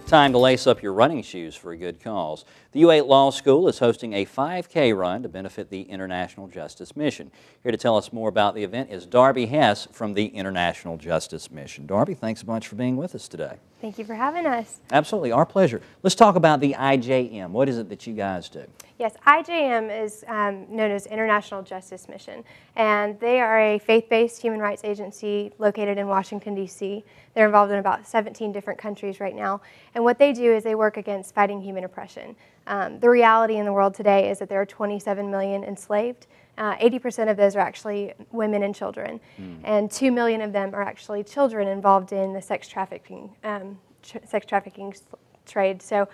Time to lace up your running shoes for a good cause. The U8 Law School is hosting a 5K run to benefit the International Justice Mission. Here to tell us more about the event is Darby Hess from the International Justice Mission. Darby, thanks a bunch for being with us today. Thank you for having us. Absolutely, our pleasure. Let's talk about the IJM. What is it that you guys do? Yes, IJM is known as International Justice Mission, and they are a faith-based human rights agency located in Washington, D.C. They're involved in about 17 different countries right now, and what they do is they work against fighting human oppression. The reality in the world today is that there are 27 million enslaved. 80% of those are actually women and children, and 2 million of them are actually children involved in the sex trafficking trade. So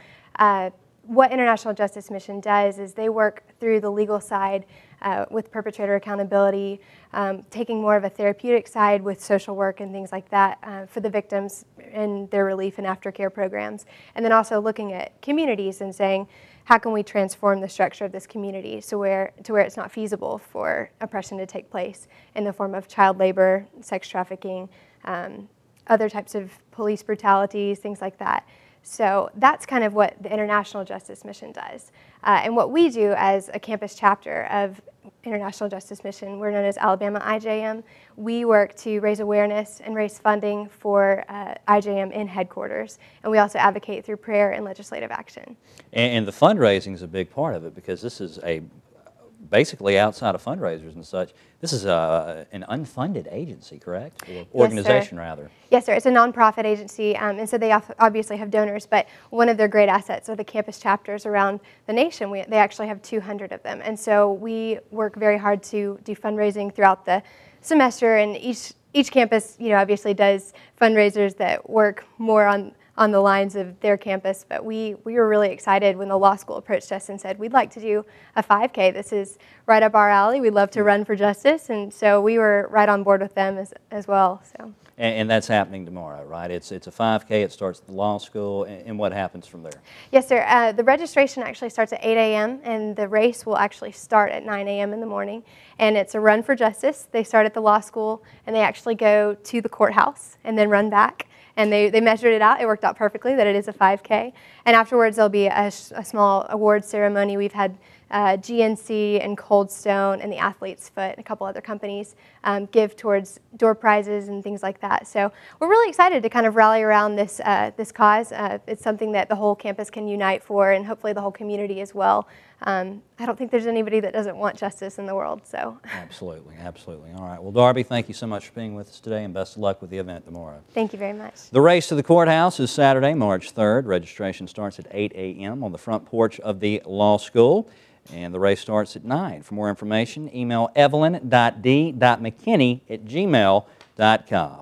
what International Justice Mission does is they work through the legal side with perpetrator accountability, taking more of a therapeutic side with social work and things like that for the victims and their relief and aftercare programs, and then also looking at communities and saying, how can we transform the structure of this community to where it's not feasible for oppression to take place in the form of child labor, sex trafficking, other types of police brutalities, things like that. So that's kind of what the International Justice Mission does. And what we do as a campus chapter of International Justice Mission, we're known as Alabama IJM. We work to raise awareness and raise funding for IJM in headquarters. And we also advocate through prayer and legislative action. And the fundraising is a big part of it, because this is basically outside of fundraisers and such, this is an unfunded agency, correct? Or organization, rather. Yes, sir. It's a nonprofit agency, and so they obviously have donors, but one of their great assets are the campus chapters around the nation. They actually have 200 of them, and so we work very hard to do fundraising throughout the semester, and each campus, obviously does fundraisers that work more on the lines of their campus, but we were really excited when the law school approached us and said, we'd like to do a 5K. This is right up our alley. We'd love to run for justice, and so we were right on board with them as well. So. And that's happening tomorrow, right? It's a 5K. It starts at the law school, and what happens from there? Yes, sir. The registration actually starts at 8 a.m., and the race will actually start at 9 a.m. in the morning, and it's a run for justice. They start at the law school, and they actually go to the courthouse and then run back. And they measured it out. It worked out perfectly that it is a 5K. And afterwards, there'll be a small award ceremony. We've had GNC and Cold Stone and the Athlete's Foot and a couple other companies give towards door prizes and things like that. So we're really excited to kind of rally around this cause. It's something that the whole campus can unite for, and hopefully the whole community as well. I don't think there's anybody that doesn't want justice in the world. So. Absolutely, absolutely. All right. Well, Darby, thank you so much for being with us today, and best of luck with the event tomorrow. Thank you very much. The race to the courthouse is Saturday, March 3rd. Registration starts at 8 a.m. on the front porch of the law school, and the race starts at 9. For more information, email evelyn.d.mckinney@gmail.com.